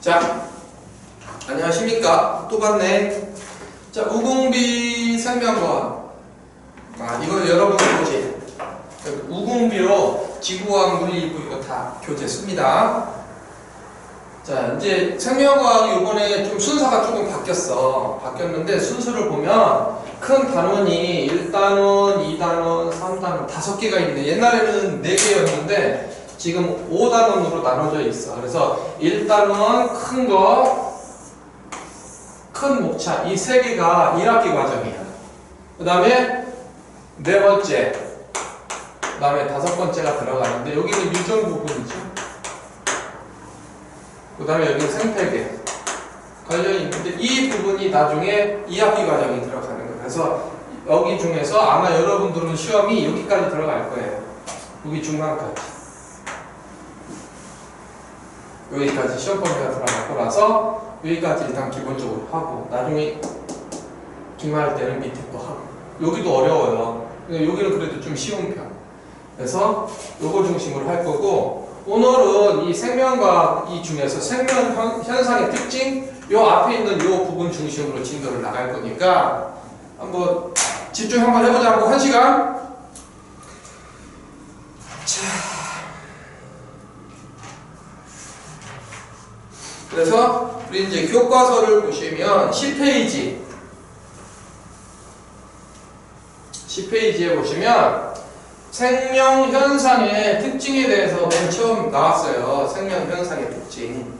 자, 안녕하십니까? 또 봤네. 자, 우공비 생명과학. 이거 여러분 교재. 우공비로 지구과학 물리부 이거 다 교재 씁니다. 자, 이제 생명과학이 이번에 좀 순서가 조금 바뀌었는데 순서를 보면 큰 단원이 1단원, 2단원, 3단원 5개가 있는데 옛날에는 4개였는데 지금 5단원으로 나눠져 있어. 그래서 1단원 큰 거, 큰 목차 이 3개가 1학기 과정이야. 그 다음에 4번째, 그 다음에 5번째가 들어가는데 여기는 유전 부분이죠. 그 다음에 여기는 생태계 걸려있는데 이 부분이 나중에 2학기 과정이 들어가는 거예요. 그래서 여기 중에서 아마 여러분들은 시험이 여기까지 들어갈 거예요. 여기 중간까지. 여기까지 시험 범위가 들어갈 거라서 여기까지 일단 기본적으로 하고 나중에 기말할 때는 밑에 거 하고 여기도 어려워요. 여기는 그래도 좀 쉬운 편. 그래서 요거 중심으로 할 거고 오늘은 이 생명과학 이 중에서 생명 현상의 특징 요 앞에 있는 요 부분 중심으로 진도를 나갈 거니까 한번 집중 한번 해보자고 1시간. 자, 그래서 우리 이제 교과서를 보시면 10페이지에 보시면 생명현상의 특징에 대해서 맨 처음 나왔어요. 생명현상의 특징.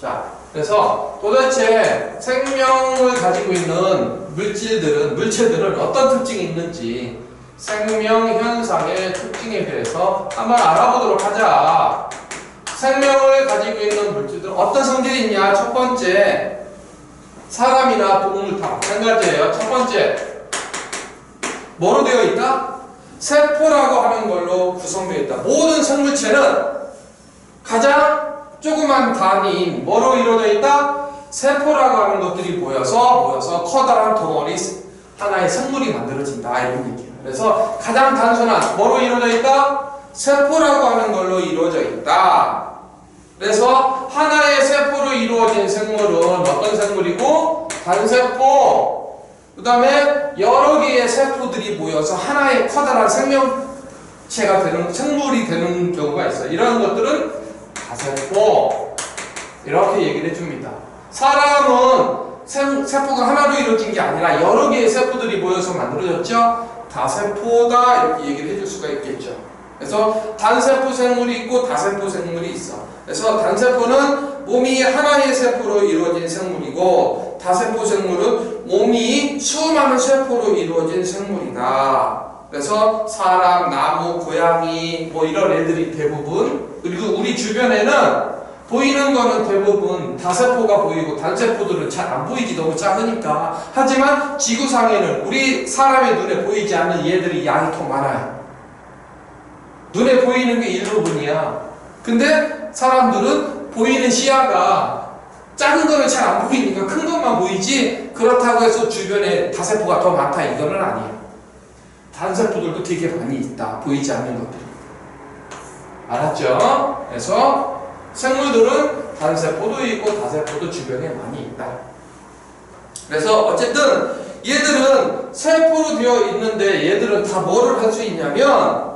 자, 그래서 도대체 생명을 가지고 있는 물체들은 어떤 특징이 있는지 생명현상의 특징에 대해서 한번 알아보도록 하자. 생명을 가지고 있는 물질들은 어떤 성질이 있냐? 첫 번째, 사람이나 동물 다 마찬가지예요. 첫 번째, 뭐로 되어 있다? 세포라고 하는 걸로 구성되어 있다. 모든 생물체는 가장 조그만 단위인 뭐로 이루어져 있다? 세포라고 하는 것들이 모여서 커다란 덩어리 하나의 생물이 만들어진다. 이런 얘기예요. 그래서 가장 단순한 뭐로 이루어져 있다? 세포라고 하는 걸로 이루어져 있다. 그래서 하나의 세포로 이루어진 생물은 어떤 생물이고? 단세포. 그 다음에 여러 개의 세포들이 모여서 하나의 커다란 생명체가 되는, 생물이 되는 경우가 있어요. 이런 것들은 다세포. 이렇게 얘기를 해줍니다. 사람은 세포가 하나로 이루어진 게 아니라 여러 개의 세포들이 모여서 만들어졌죠? 다세포다. 이렇게 얘기를 해줄 수가 있겠죠. 그래서 단세포 생물이 있고 다세포 생물이 있어. 그래서 단세포는 몸이 하나의 세포로 이루어진 생물이고 다세포 생물은 몸이 수많은 세포로 이루어진 생물이다. 그래서 사람, 나무, 고양이 뭐 이런 애들이 대부분 그리고 우리 주변에는 보이는 거는 대부분 다세포가 보이고 단세포들은 잘 안 보이지 너무 작으니까. 하지만 지구상에는 우리 사람의 눈에 보이지 않는 얘들이 양이 더 많아요. 눈에 보이는 게 일부분이야. 근데 사람들은 보이는 시야가 작은 거는 잘 안 보이니까 큰 것만 보이지 그렇다고 해서 주변에 다세포가 더 많다 이거는 아니에요. 단세포들도 되게 많이 있다. 보이지 않는 것들이. 알았죠? 그래서 생물들은 단세포도 있고 다세포도 주변에 많이 있다. 그래서 어쨌든 얘들은 세포로 되어 있는데 얘들은 다 뭐를 할 수 있냐면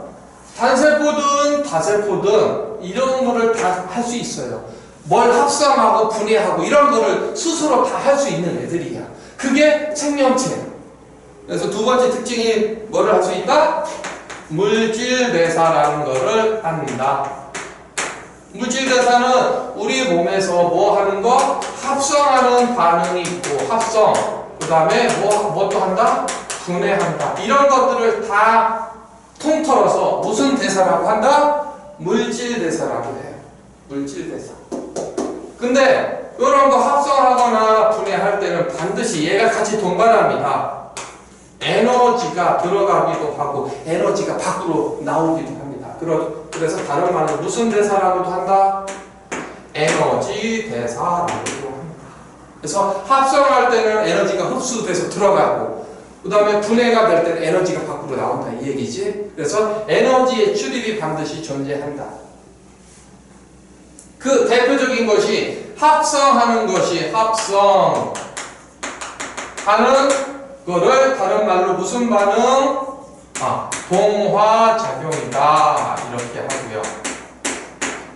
단세포든 다세포든 이런 거를 다 할 수 있어요. 뭘 합성하고 분해하고 이런 거를 스스로 다 할 수 있는 애들이야. 그게 생명체. 그래서 두 번째 특징이 뭐를 할 수 있다? 물질 대사라는 거를 한다. 물질 대사는 우리 몸에서 뭐 하는 거? 합성하는 반응이 있고 합성. 그 다음에 뭐 또 한다? 분해한다. 이런 것들을 다 통틀어서 무슨 대사라고 한다? 물질 대사라고 해요. 물질 대사. 근데 이런 거 합성하거나 분해할 때는 반드시 얘가 같이 동반합니다. 에너지가 들어가기도 하고 에너지가 밖으로 나오기도 합니다. 그래서 다른 말로 무슨 대사라고도 한다? 에너지 대사라고도 합니다. 그래서 합성할 때는 에너지가 흡수돼서 들어가고 그 다음에 분해가 될 때는 에너지가 밖으로 나온다 이 얘기지. 그래서 에너지의 출입이 반드시 존재한다. 그 대표적인 것이 합성하는 것이 합성하는 거를 다른 말로 무슨 반응? 동화작용이다 이렇게 하고요.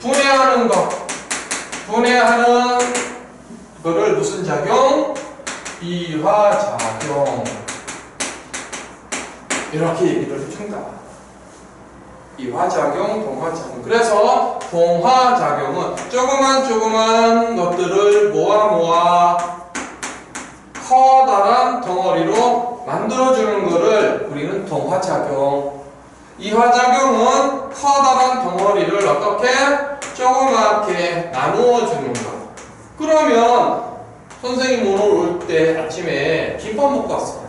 분해하는 거, 분해하는 거를 무슨 작용? 이화작용 이렇게 얘기를 해준다. 이화작용, 동화작용. 그래서 동화작용은 조그만 것들을 모아 커다란 덩어리로 만들어주는 것을 우리는 동화작용. 이화작용은 커다란 덩어리를 어떻게 조그맣게 나누어주는 것. 그러면 선생님 오늘 올 때 아침에 김밥 먹고 왔어요.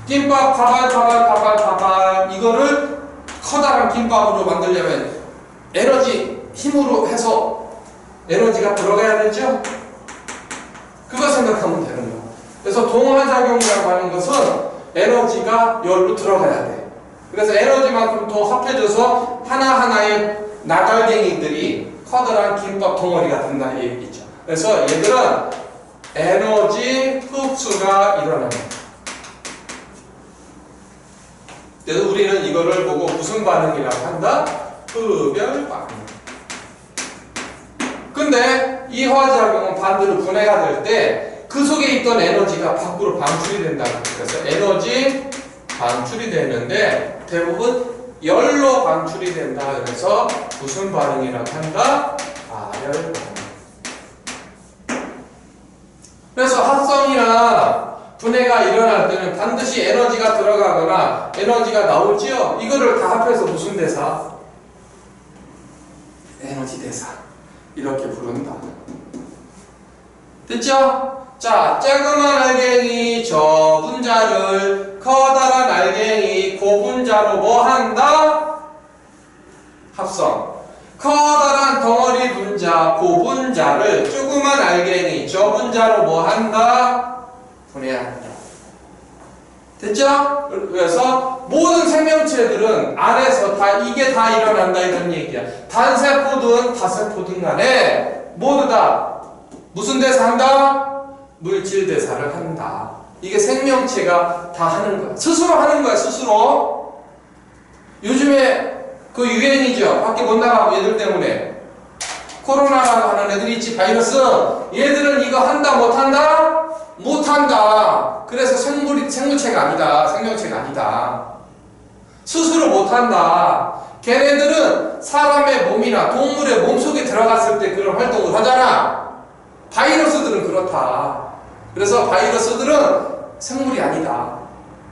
김밥 가발 이거를 커다란 김밥으로 만들려면 에너지 힘으로 해서 에너지가 들어가야 되죠? 그거 생각하면 되는 거야. 그래서 동화작용이라고 하는 것은 에너지가 열로 들어가야 돼. 그래서 에너지만큼 더 합해져서 하나하나의 나달갱이들이 커다란 김밥 덩어리가 된다 이 얘기죠. 그래서 얘들은 에너지 흡수가 일어납니다. 그래서 우리는 이거를 보고 무슨 반응이라고 한다? 흡열 반응. 근데 이화작용은 반대로 분해가 될 때 그 속에 있던 에너지가 밖으로 방출이 된다. 그래서 에너지 방출이 되는데 대부분 열로 방출이 된다. 그래서 무슨 반응이라고 한다? 발열 반응. 그래서 합성이나 분해가 일어날 때는 반드시 에너지가 들어가거나 에너지가 나오지요. 이거를 다 합해서 무슨 대사? 에너지 대사. 이렇게 부른다. 됐죠? 자, 조그만 알갱이 저 분자를 커다란 알갱이 고분자로 뭐 한다? 합성. 커다란 덩어리 분자 고분자를 조그만 알갱이 저 분자로 뭐 한다? 분해한다. 됐죠? 그래서 모든 생명체들은 안에서 다 이게 다 일어난다 이런 얘기야. 단세포든 다세포든 간에 모두 다 무슨 대사한다? 물질 대사를 한다. 이게 생명체가 다 하는 거야. 스스로 하는 거야, 스스로. 요즘에 그 유행이죠. 밖에 못 나가고 얘들 때문에. 코로나라고 하는 애들이 있지, 바이러스. 얘들은 이거 한다, 못 한다? 못 한다. 그래서 생물체가 아니다. 생명체가 아니다. 스스로 못 한다. 걔네들은 사람의 몸이나 동물의 몸속에 들어갔을 때 그런 활동을 하잖아. 바이러스들은 그렇다. 그래서 바이러스들은 생물이 아니다.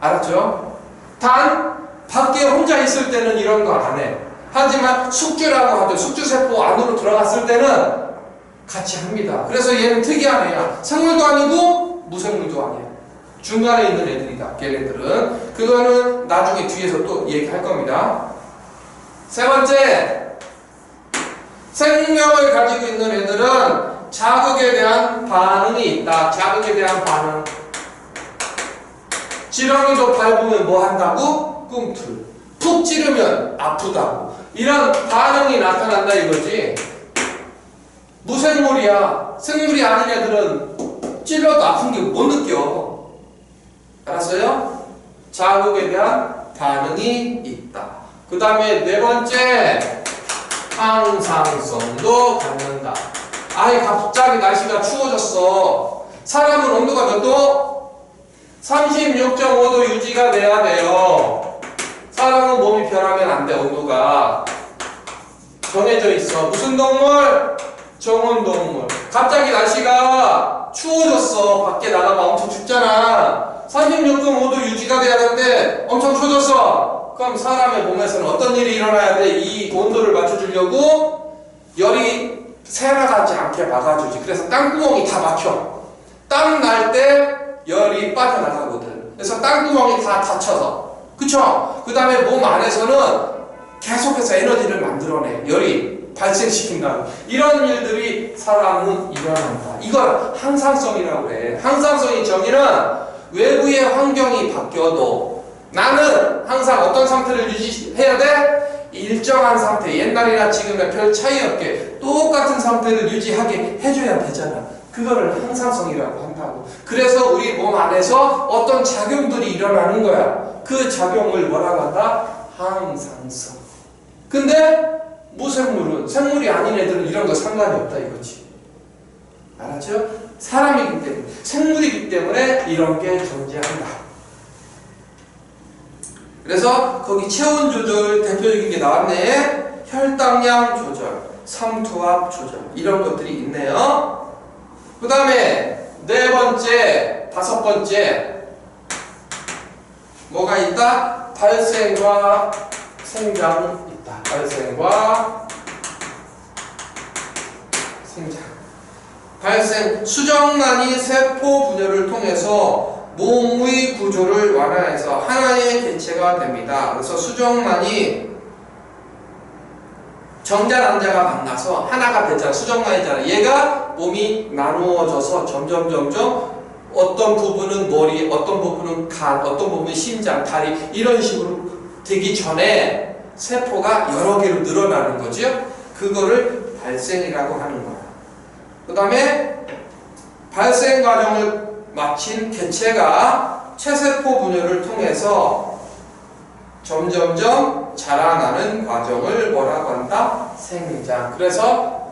알았죠? 단 밖에 혼자 있을 때는 이런 거 안 해. 하지만 숙주라고 하죠. 숙주세포 안으로 들어갔을 때는 같이 합니다. 그래서 얘는 특이한 애야. 생물도 아니고 무생물도 아니야. 중간에 있는 애들이다. 걔네들은. 그거는 나중에 뒤에서 또 얘기할 겁니다. 세 번째, 생명을 가지고 있는 애들은 자극에 대한 반응이 있다. 자극에 대한 반응. 지렁이도 밟으면 뭐 한다고? 꿈틀. 푹 찌르면 아프다고. 이런 반응이 나타난다 이거지. 무생물이야. 생물이 아닌 애들은 찔러도 아픈 게 못 느껴. 알았어요? 자극에 대한 반응이 있다. 그 다음에 네 번째, 항상성도 갖는다. 아니 갑자기 날씨가 추워졌어. 사람은 온도가 몇 도? 36.5도 유지가 돼야 돼요. 사람은 몸이 변하면 안 돼. 온도가 정해져 있어. 무슨 동물? 정원동물. 갑자기 날씨가 추워졌어. 밖에 나가면 엄청 춥잖아. 36.5도 유지가 돼야 되는데 엄청 추워졌어. 그럼 사람의 몸에서는 어떤 일이 일어나야 돼? 이 온도를 맞춰주려고 열이 새나가지 않게 막아주지. 그래서 땅구멍이 다 막혀. 땀 날 때 열이 빠져나가거든. 그래서 땅구멍이 다 닫혀서. 그쵸? 그 다음에 몸 안에서는 계속해서 에너지를 만들어내. 열이 발생시킨다고. 이런 일들이 사람은 일어난다. 이걸 항상성이라고 해. 항상성의 정의는 외부의 환경이 바뀌어도 나는 항상 어떤 상태를 유지해야 돼? 이 일정한 상태, 옛날이나 지금이나 별 차이 없게 똑같은 상태를 유지하게 해줘야 되잖아. 그거를 항상성이라고 한다고. 그래서 우리 몸 안에서 어떤 작용들이 일어나는 거야. 그 작용을 뭐라고 한다? 항상성. 근데 무생물은, 생물이 아닌 애들은 이런 거 상관이 없다 이거지. 알았죠? 사람이기 때문에, 생물이기 때문에 이런 게 존재한다. 그래서 거기 체온 조절 대표적인 게 나왔네. 혈당량 조절, 삼투압 조절, 이런 것들이 있네요. 그 다음에 네 번째, 다섯 번째 뭐가 있다? 발생과 생장이 있다. 발생과 생장. 발생, 수정란이 세포 분열을 통해서 몸의 구조를 완화해서 하나의 개체가 됩니다. 그래서 수정란이 정자 남자가 만나서 하나가 되잖아. 수정란이잖아. 얘가 몸이 나누어져서 점점 어떤 부분은 머리, 어떤 부분은 간, 어떤 부분은 심장, 다리 이런 식으로 되기 전에 세포가 여러 개로 늘어나는 거죠. 그거를 발생이라고 하는 거야. 그 다음에 발생 과정을 마친 개체가 체세포 분열을 통해서 점점점 자라나는 과정을 뭐라고 한다? 생장. 그래서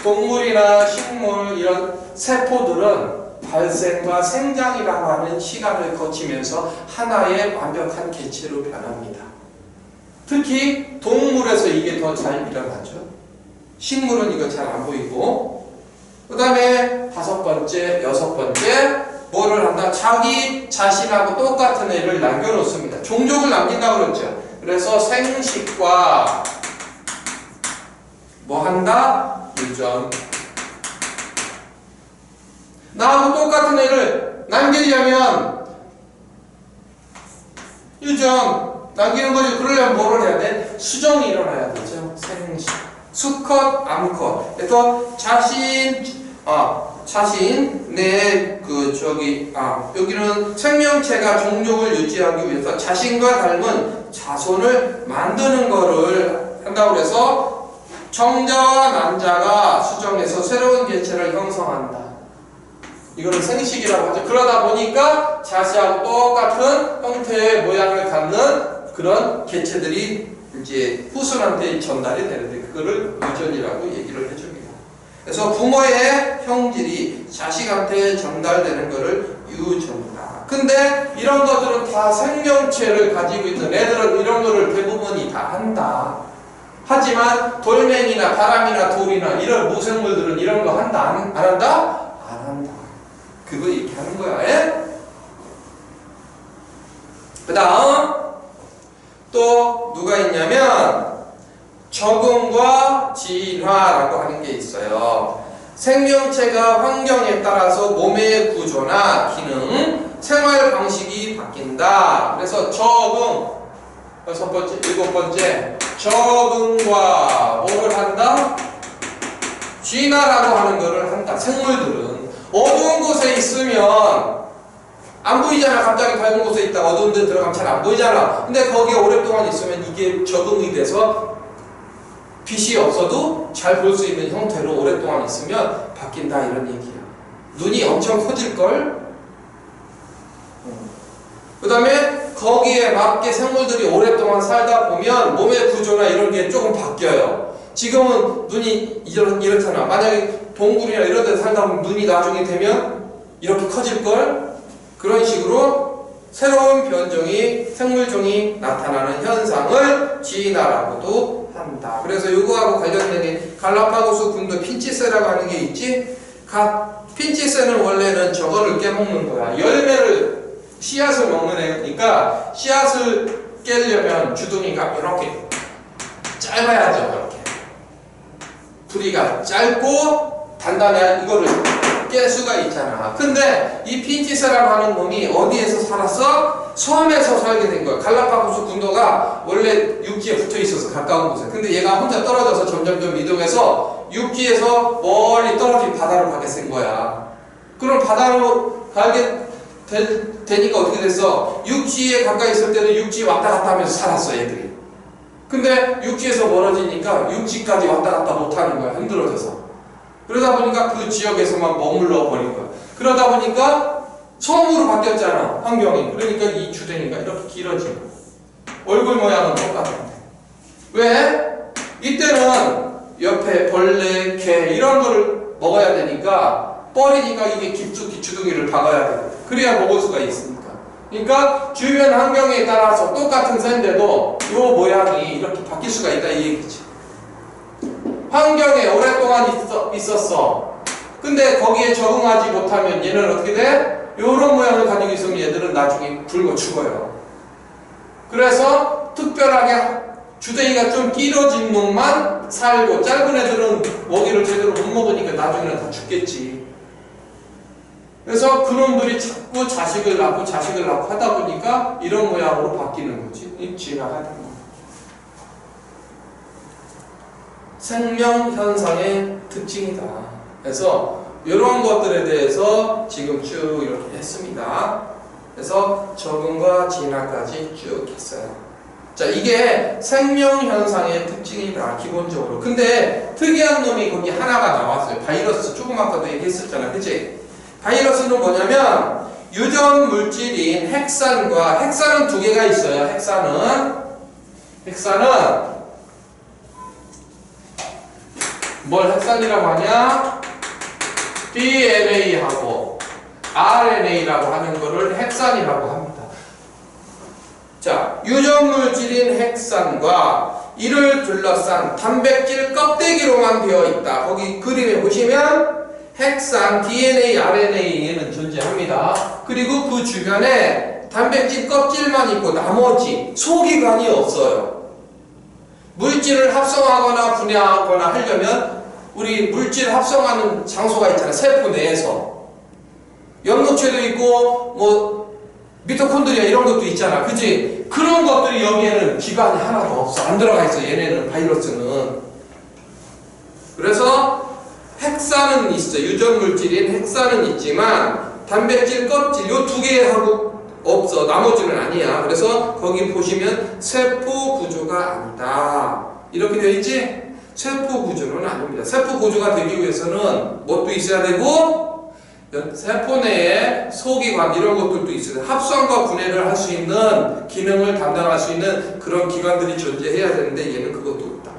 동물이나 식물 이런 세포들은 발생과 생장이라고 하는 시간을 거치면서 하나의 완벽한 개체로 변합니다. 특히 동물에서 이게 더 잘 일어나죠. 식물은 이거 잘 안 보이고. 그 다음에 다섯 번째, 여섯 번째 뭐를 한다? 자기 자신하고 똑같은 애를 남겨놓습니다. 종족을 남긴다고 그랬죠. 그래서 생식과 뭐 한다? 유전. 나하고 똑같은 애를 남기려면 유전 남기는 거지. 그러려면 뭐를 해야 돼? 수정이 일어나야 되죠. 생식. 수컷, 암컷. 그래서 여기는 생명체가 종족을 유지하기 위해서 자신과 닮은 자손을 만드는 거를 한다고 해서 정자와 난자가 수정해서 새로운 개체를 형성한다. 이거를 생식이라고 하죠. 그러다 보니까 자시하고 똑같은 형태의 모양을 갖는 그런 개체들이 이제 후손한테 전달이 되는데 그거를 유전이라고 얘기를 해줍니다. 그래서 부모의 형질이 자식한테 전달되는 거를 유전이다. 근데 이런 것들은 다 생명체를 가지고 있는 애들은 이런 거를 대부분이 다 한다. 하지만 돌멩이나 바람이나 돌이나 이런 무생물들은 이런 거 한다? 안 한다? 안 한다. 그거 이렇게 하는 거야. 그 다음 또 누가 있냐면 적응과 진화라고 하는 게 있어요. 생명체가 환경에 따라서 몸의 구조나 기능, 생활 방식이 바뀐다. 그래서 적응, 여섯 번째, 일곱 번째 적응과 뭐를 한다? 진화라고 하는 거를 한다. 생물들은 어두운 곳에 있으면 안 보이잖아. 갑자기 밝은 곳에 있다 어두운 데 들어가면 잘 안 보이잖아. 근데 거기에 오랫동안 있으면 이게 적응이 돼서 빛이 없어도 잘 볼 수 있는 형태로 오랫동안 있으면 바뀐다 이런 얘기야. 눈이 엄청 커질걸? 그 다음에 거기에 맞게 생물들이 오랫동안 살다 보면 몸의 구조나 이런 게 조금 바뀌어요. 지금은 눈이 이렇잖아. 만약에 동굴이나 이런 데 살다 보면 눈이 나중에 되면 이렇게 커질걸? 그런 식으로 새로운 변종이, 생물종이 나타나는 현상을 진화라고도 한다. 그래서 요거하고 관련된 게 갈라파고스 군도 핀치세라고 하는 게 있지? 핀치세는 원래는 저거를 깨먹는 거야. 열매를, 씨앗을 먹는 애니까 씨앗을 깨려면 주둥이가 이렇게 짧아야죠. 이렇게. 부리가 짧고 단단해야 이거를 깰 수가 있잖아. 근데 이 핀치세라고 하는 놈이 어디에서 살았어? 섬에서 살게 된 거야. 갈라파고스 군도가 원래 육지에 붙어 있어서 가까운 곳에. 근데 얘가 혼자 떨어져서 점점점 이동해서 육지에서 멀리 떨어진 바다로 가게 된 거야. 그럼 바다로 가게 되니까 어떻게 됐어? 육지에 가까이 있을 때는 육지 왔다 갔다 하면서 살았어, 얘들이. 근데 육지에서 멀어지니까 육지까지 왔다 갔다 못하는 거야. 흔들어져서. 그러다 보니까 그 지역에서만 머물러 버린 거야. 그러다 보니까 섬으로 바뀌었잖아. 환경이. 그러니까 이 주댕이가 이렇게 길어진 거야. 얼굴 모양은 똑같은데. 왜? 이때는 옆에 벌레, 개 이런 거를 먹어야 되니까 뻘이니까 이게 깊숙이 주둥이를 박아야 돼. 그래야 먹을 수가 있으니까. 그러니까 주변 환경에 따라서 똑같은 새인데도 이 모양이 이렇게 바뀔 수가 있다 이 얘기지. 환경에 오랫동안 있었어. 근데 거기에 적응하지 못하면 얘는 어떻게 돼? 요런 모양을 가지고 있으면 얘들은 나중에 굶어 죽어요. 그래서 특별하게 주댕이가 좀 길어진 놈만 살고 짧은 애들은 먹이를 제대로 못 먹으니까 나중에는 다 죽겠지. 그래서 그놈들이 자꾸 자식을 낳고 하다 보니까 이런 모양으로 바뀌는 거지. 진화가 되는 거야. 생명현상의 특징이다. 그래서 이런 것들에 대해서 지금 쭉 이렇게 했습니다. 그래서 적응과 진화까지 쭉 했어요. 자, 이게 생명현상의 특징이다, 기본적으로. 근데 특이한 놈이 거기 하나가 나왔어요. 바이러스. 조금 아까도 얘기했었잖아. 그치? 바이러스는 뭐냐면 유전 물질인 핵산은 두 개가 있어요. 핵산은 뭘 핵산이라고 하냐? DNA하고 RNA라고 하는 거를 핵산이라고 합니다. 자, 유전 물질인 핵산과 이를 둘러싼 단백질 껍데기로만 되어 있다. 거기 그림에 보시면 핵산, DNA, RNA에는 존재합니다. 그리고 그 주변에 단백질 껍질만 있고 나머지 소기관이 없어요. 물질을 합성하거나 분해하거나 하려면 우리 물질 합성하는 장소가 있잖아요. 세포 내에서. 염록체도 있고 뭐 미토콘드리아 이런 것도 있잖아. 그치? 그런 것들이 여기에는 기관이 하나도 없어. 안 들어가 있어. 얘네는 바이러스는. 그래서 핵산은 있어. 유전 물질인 핵산은 있지만 단백질 껍질 요 두 개하고 없어. 나머지는 아니야. 그래서 거기 보시면 세포 구조가 아니다. 이렇게 되어 있지? 세포 구조는 아닙니다. 세포 구조가 되기 위해서는 뭣도 있어야 되고 세포 내에 소기관 이런 것들도 있어요. 합성과 분해를 할 수 있는 기능을 담당할 수 있는 그런 기관들이 존재해야 되는데 얘는 그것도 없다.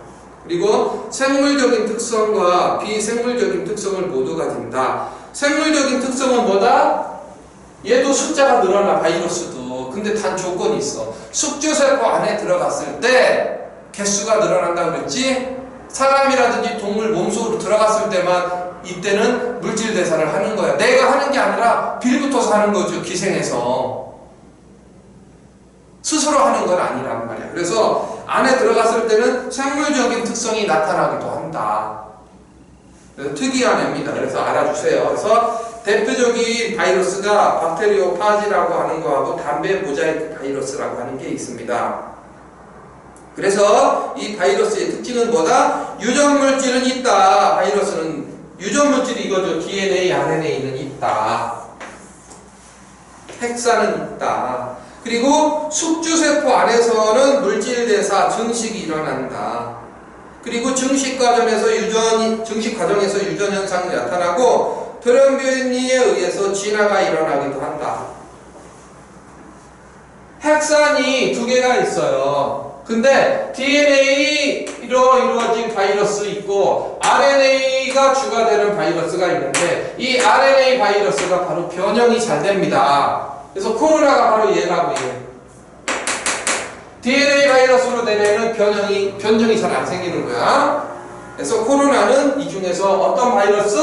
그리고 생물적인 특성과 비생물적인 특성을 모두 가진다. 생물적인 특성은 뭐다? 얘도 숫자가 늘어나, 바이러스도. 근데 단 조건이 있어. 숙주세포 안에 들어갔을 때 개수가 늘어난다 그랬지? 사람이라든지 동물 몸속으로 들어갔을 때만 이때는 물질 대사를 하는 거야. 내가 하는 게 아니라 빌붙어서 하는 거죠. 기생해서. 스스로 하는 건 아니란 말이야. 그래서 안에 들어갔을 때는 생물적인 특성이 나타나기도 한다. 그래서 특이한 애입니다. 그래서 알아주세요. 그래서 대표적인 바이러스가 박테리오파지라고 하는 거하고 담배 모자이크 바이러스라고 하는 게 있습니다. 그래서 이 바이러스의 특징은 뭐다? 유전물질은 있다. 바이러스는 유전물질이 이거죠. DNA, RNA는 있다. 핵산은 있다. 그리고 숙주세포 안에서는 물질 대사, 증식이 일어난다. 그리고 증식 과정에서 유전 현상이 나타나고 돌연변이에 의해서 진화가 일어나기도 한다. 핵산이 두 개가 있어요. 근데 DNA로 이루어진 바이러스 있고 RNA가 주가 되는 바이러스가 있는데 이 RNA 바이러스가 바로 변형이 잘 됩니다. 그래서 코로나가 바로 얘라고 해요. DNA 바이러스로 된 애는 변종이 잘 안 생기는 거야. 그래서 코로나는 이 중에서 어떤 바이러스?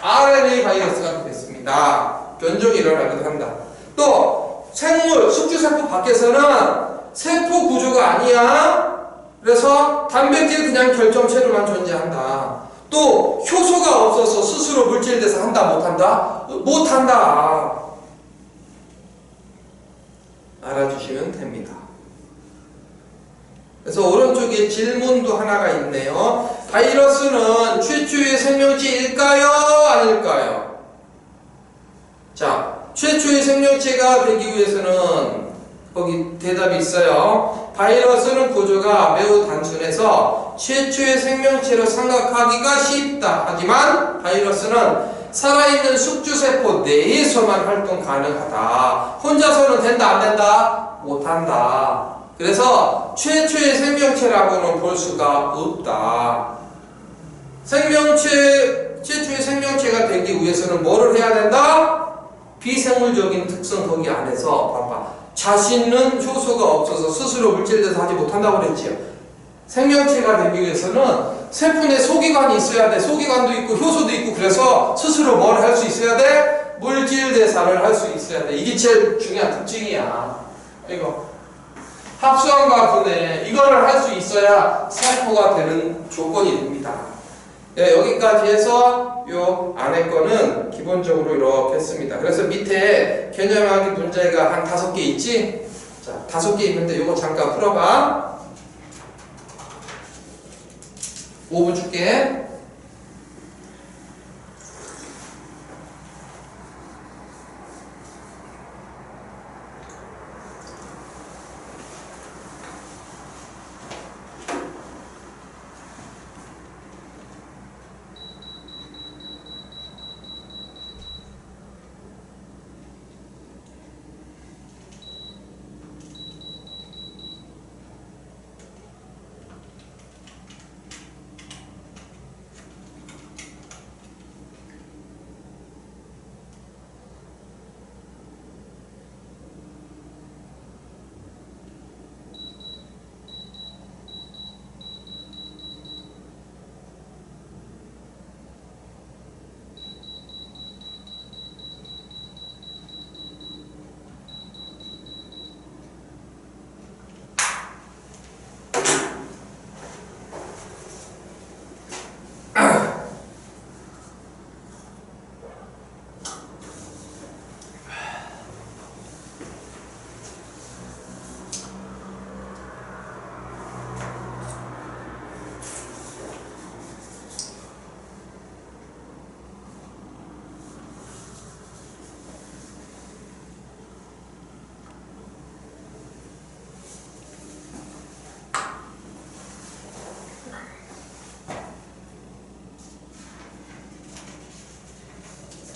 RNA 바이러스가 됐습니다. 변종이 일어나기도 한다. 또 생물, 숙주세포 밖에서는 세포 구조가 아니야. 그래서 단백질 그냥 결정체로만 존재한다. 또 효소가 없어서 스스로 물질 대사 한다 못한다? 못한다. 알아주시면 됩니다. 그래서 오른쪽에 질문도 하나가 있네요. 바이러스는 최초의 생명체일까요? 아닐까요? 자, 최초의 생명체가 되기 위해서는 거기 대답이 있어요. 바이러스는 구조가 매우 단순해서 최초의 생명체로 생각하기가 쉽다. 하지만 바이러스는 살아있는 숙주세포 내에서만 활동 가능하다. 혼자서는 된다, 안 된다? 못한다. 그래서 최초의 생명체라고는 볼 수가 없다. 최초의 생명체가 되기 위해서는 뭐를 해야 된다? 비생물적인 특성 거기 안에서 봐봐. 자신은 효소가 없어서 스스로 물질대사 하지 못한다고 그랬지요. 생명체가 되기 위해서는 세포 내 소기관이 있어야 돼. 소기관도 있고 효소도 있고 그래서 스스로 뭘 할 수 있어야 돼? 물질대사를 할 수 있어야 돼. 이게 제일 중요한 특징이야. 이거 합성과 분해 이거를 할 수 있어야 세포가 되는 조건이 됩니다. 네, 여기까지 해서 요 안에 거는 기본적으로 이렇게 했습니다. 그래서 밑에 개념하기 문제가 한 5개 있지? 자, 5개 있는데 요거 잠깐 풀어봐. 5분 줄게.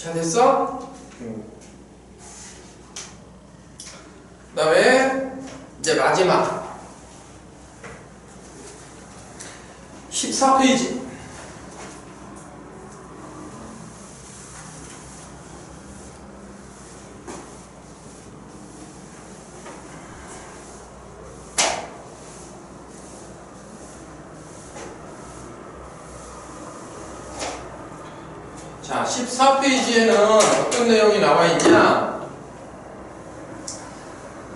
자, 됐어? 그 다음에 이제 마지막 14페이지. 자, 14페이지에는 어떤 내용이 나와 있냐?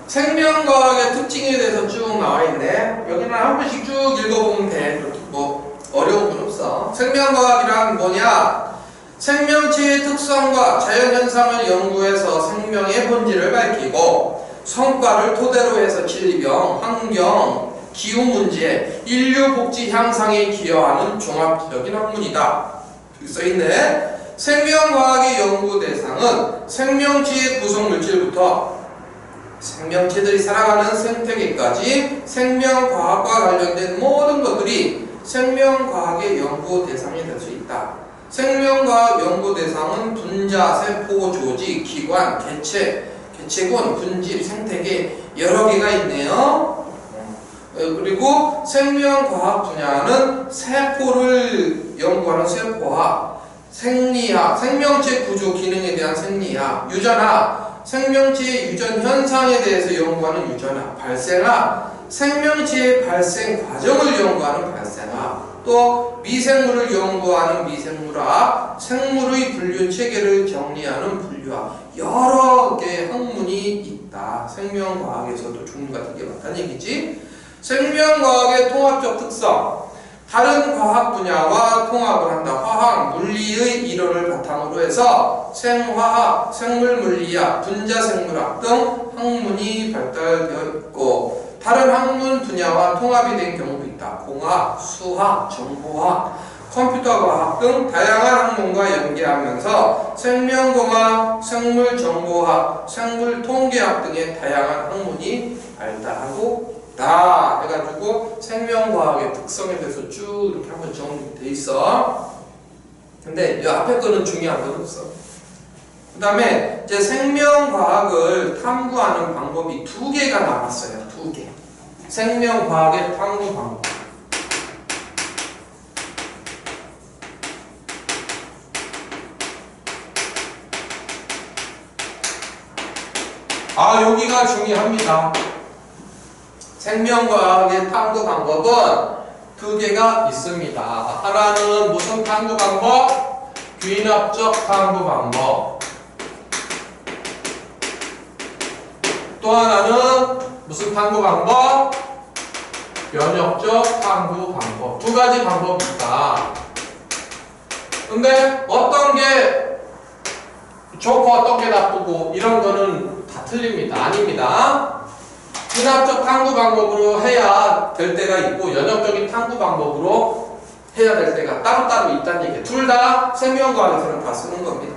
생명과학의 특징에 대해서 쭉 나와 있네. 여기는 한 번씩 쭉 읽어보면 돼. 뭐 어려운 건 없어. 생명과학이란 뭐냐? 생명체의 특성과 자연현상을 연구해서 생명의 본질을 밝히고 성과를 토대로 해서 진리병, 환경, 기후 문제, 인류 복지 향상에 기여하는 종합적인 학문이다. 여기 써있네. 생명과학의 연구 대상은 생명체의 구성물질부터 생명체들이 살아가는 생태계까지 생명과학과 관련된 모든 것들이 생명과학의 연구 대상이 될 수 있다. 생명과학 연구 대상은 분자, 세포, 조직, 기관, 개체군, 분집, 생태계 여러 개가 있네요. 그리고 생명과학 분야는 세포를 연구하는 세포학, 생리학, 생명체 구조 기능에 대한 생리학, 유전학, 생명체의 유전 현상에 대해서 연구하는 유전학, 발생학, 생명체의 발생 과정을 연구하는 발생학, 또 미생물을 연구하는 미생물학, 생물의 분류 체계를 정리하는 분류학, 여러 개의 학문이 있다. 생명과학에서도 종류가 되게 많다는 얘기지. 생명과학의 통합적 특성, 다른 과학 분야와 통합을 한다. 화학, 물리의 이론을 바탕으로 해서 생화학, 생물물리학, 분자생물학 등 학문이 발달되어 있고 다른 학문 분야와 통합이 된 경우도 있다. 공학, 수학, 정보학, 컴퓨터과학 등 다양한 학문과 연계하면서 생명공학, 생물정보학, 생물통계학 등의 다양한 학문이 발달하고 다 해가지고 생명과학의 특성에 대해서 쭉 이렇게 한번 정리돼 있어. 근데 이 앞에 거는 중요한 건 없어. 그 다음에 이제 생명과학을 탐구하는 방법이 2개가 남았어요. 2개. 생명과학의 탐구 방법. 여기가 중요합니다. 생명과학의 탐구 방법은 2개가 있습니다. 하나는 무슨 탐구 방법? 귀납적 탐구 방법. 또 하나는 무슨 탐구 방법? 면역적 탐구 방법. 2가지 방법이 있다. 근데 어떤 게 좋고 어떤 게 나쁘고 이런 거는 다 틀립니다. 아닙니다. 귀납적 탐구 방법으로 해야 될 때가 있고 연역적인 탐구 방법으로 해야 될 때가 따로따로 있다는 얘기예요. 둘 다 생명과학에서는 다 쓰는 겁니다.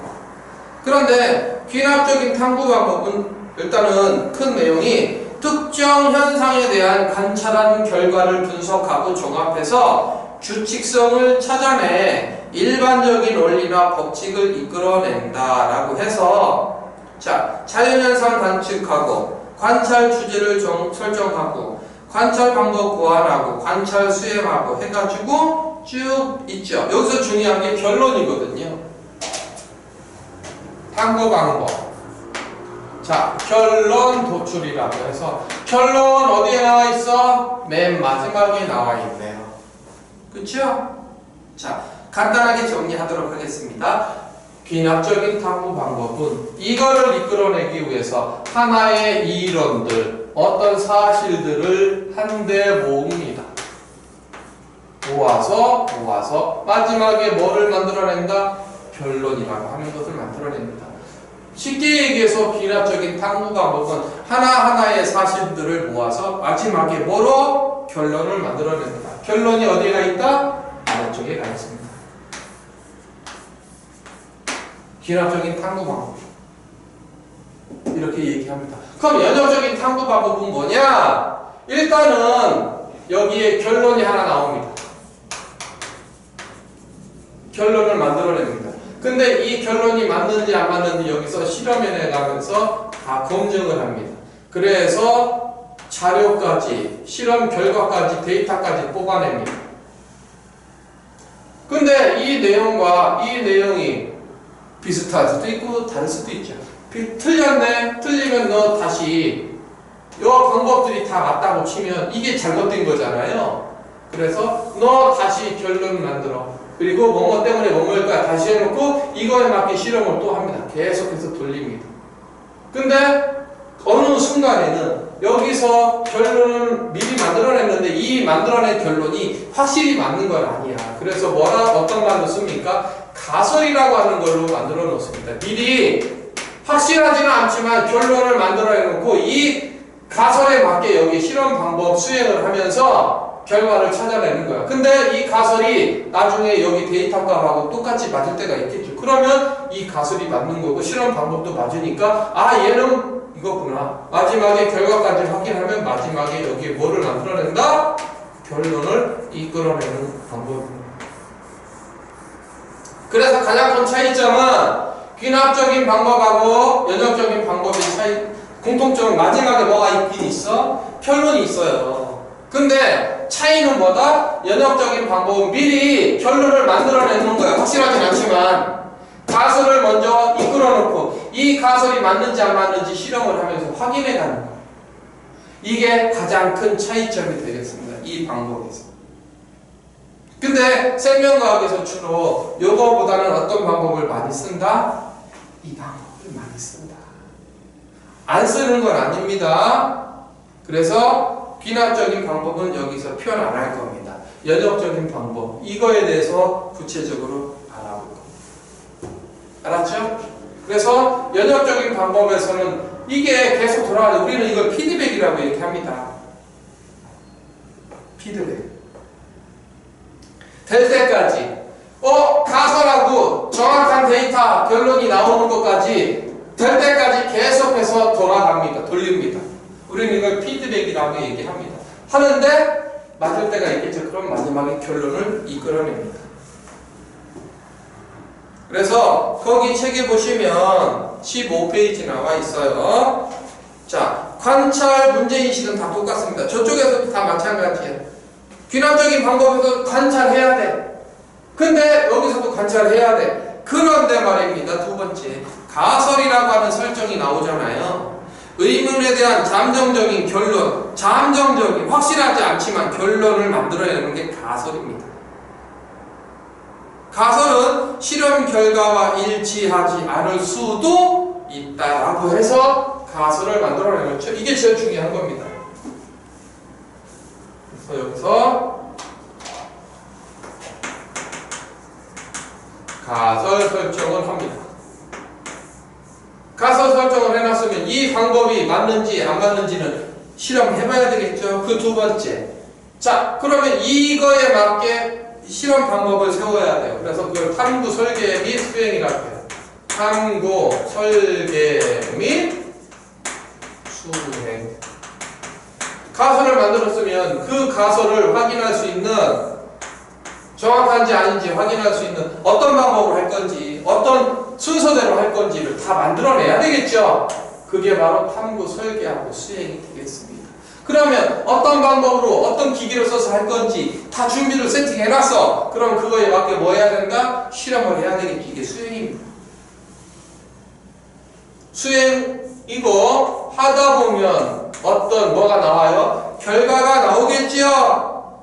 그런데 귀납적인 탐구 방법은 일단은 큰 내용이 특정 현상에 대한 관찰한 결과를 분석하고 종합해서 규칙성을 찾아내 일반적인 원리나 법칙을 이끌어낸다라고 해서 자연현상 관측하고 관찰 주제를 설정하고 관찰 방법 고안하고 관찰 수행하고 해가지고 쭉 있죠. 여기서 중요한 게 결론이거든요. 탐구 방법. 결론 도출이라고 해서 결론 어디에 나와 있어? 맨 마지막에 나와 있네요. 그쵸? 간단하게 정리하도록 하겠습니다. 귀납적인 탐구 방법은 이거를 이끌어내기 위해서 하나의 이론들, 어떤 사실들을 한데 모읍니다. 모아서 마지막에 뭐를 만들어낸다? 결론이라고 하는 것을 만들어냅니다. 쉽게 얘기해서 귀납적인 탐구 방법은 하나하나의 사실들을 모아서 마지막에 뭐로? 결론을 만들어냅니다. 결론이 어디에 있다? 아래쪽에 가 있습니다. 귀납적인 탐구 방법. 이렇게 얘기합니다. 그럼 연역적인 탐구 방법은 뭐냐? 일단은 여기에 결론이 하나 나옵니다. 결론을 만들어냅니다. 근데 이 결론이 맞는지 안 맞는지 여기서 실험해 가면서 다 검증을 합니다. 그래서 자료까지, 실험 결과까지, 데이터까지 뽑아냅니다. 근데 이 내용과 이 내용이 비슷할 수도 있고 다를 수도 있죠. 틀렸네? 틀리면 너 다시 이 방법들이 다 맞다고 치면 이게 잘못된 거잖아요. 그래서 너 다시 결론 만들어. 그리고 뭐뭐 때문에 뭐뭐일 거야 다시 해놓고 이거에 맞게 실험을 또 합니다. 계속해서 돌립니다. 근데 어느 순간에는 여기서 결론을 미리 만들어냈는데 이 만들어낸 결론이 확실히 맞는 건 아니야. 그래서 어떤 말로 씁니까? 가설이라고 하는 걸로 만들어 놓습니다. 미리 확실하지는 않지만 결론을 만들어내놓고 이 가설에 맞게 여기 실험 방법 수행을 하면서 결과를 찾아내는 거야. 근데 이 가설이 나중에 여기 데이터 값하고 똑같이 맞을 때가 있겠죠. 그러면 이 가설이 맞는 거고 실험 방법도 맞으니까 얘는 이거구나. 마지막에 결과까지 확인하면 마지막에 여기에 뭐를 만들어낸다? 결론을 이끌어내는 방법입니다. 그래서 가장 큰 차이점은 귀납적인 방법하고 연역적인 방법의 공통점은 마지막에 뭐가 있긴 있어? 결론이 있어요. 근데 차이는 뭐다? 연역적인 방법은 미리 결론을 만들어내는 거야. 확실하진 않지만 가설을 먼저 이끌어놓고 이 가설이 맞는지 안 맞는지 실험을 하면서 확인해가는 거야. 이게 가장 큰 차이점이 되겠습니다. 이 방법에서. 근데 생명과학에서 주로 요거보다는 어떤 방법을 많이 쓴다? 이 방법을 많이 쓴다. 안 쓰는 건 아닙니다. 그래서 귀납적인 방법은 여기서 표현 안 할 겁니다. 연역적인 방법, 이거에 대해서 구체적으로 알아볼 겁니다. 알았죠? 그래서 연역적인 방법에서는 이게 계속 돌아가는, 우리는 이걸 피드백이라고 얘기합니다. 피드백. 될 때까지 가설하고 정확한 데이터 결론이 나오는 것까지 될 때까지 계속해서 돌아갑니다. 돌립니다. 우리는 이걸 피드백이라고 얘기합니다. 하는데 맞을 때가 있겠죠. 그럼 마지막에 결론을 이끌어냅니다. 그래서 거기 책에 보시면 15페이지 나와 있어요. 자, 관찰 문제인식은 다 똑같습니다. 저쪽에서도 다 마찬가지예요. 귀납적인 방법에서 관찰해야 돼. 근데 여기서도 관찰해야 돼. 그런데 말입니다. 두 번째, 가설이라고 하는 설정이 나오잖아요. 의문에 대한 잠정적인 결론, 잠정적인 확실하지 않지만 결론을 만들어내는 게 가설입니다. 가설은 실험 결과와 일치하지 않을 수도 있다라고 해서 가설을 만들어내는 거죠. 이게 제일 중요한 겁니다. 그래서 여기서 가설 설정을 합니다. 가설 설정을 해놨으면 이 방법이 맞는지 안 맞는지는 실험해봐야 되겠죠. 그 두 번째. 자, 그러면 이거에 맞게 실험 방법을 세워야 돼요. 그래서 그걸 탐구 설계 및 수행이라고 해요. 탐구 설계 및 수행. 가설을 만들었으면 그 가설을 확인할 수 있는, 정확한지 아닌지 확인할 수 있는 어떤 방법으로 할 건지, 어떤 순서대로 할 건지를 다 만들어내야 되겠죠. 그게 바로 탐구 설계하고 수행이 되겠습니다. 그러면 어떤 방법으로 어떤 기계를 써서 할 건지 다 준비를 세팅해놨어. 그럼 그거에 맞게 뭐 해야 된다? 실험을 해야 되겠지. 이게 수행입니다. 수행이고 하다 보면 어떤 뭐가 나와요? 결과가 나오겠지요.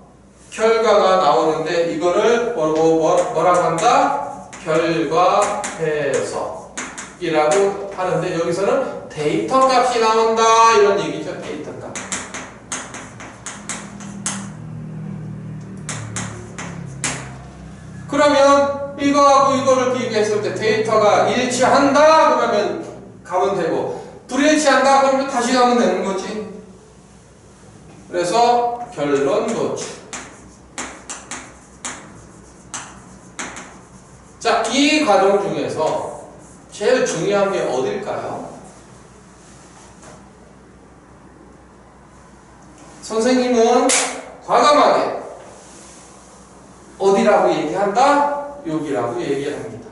결과가 나오는데 이거를 뭐라고 한다? 결과 해석이라고 하는데 여기서는 데이터 값이 나온다 이런 얘기죠. 데이터 값. 그러면 이거하고 이거를 비교했을 때 데이터가 일치한다 그러면 가면 되고 불일치한다 그러면 다시 가면 되는 거지. 그래서 결론 도출. 자, 이 과정 중에서 제일 중요한 게 어딜까요? 선생님은 과감하게 어디라고 얘기한다? 여기라고 얘기합니다.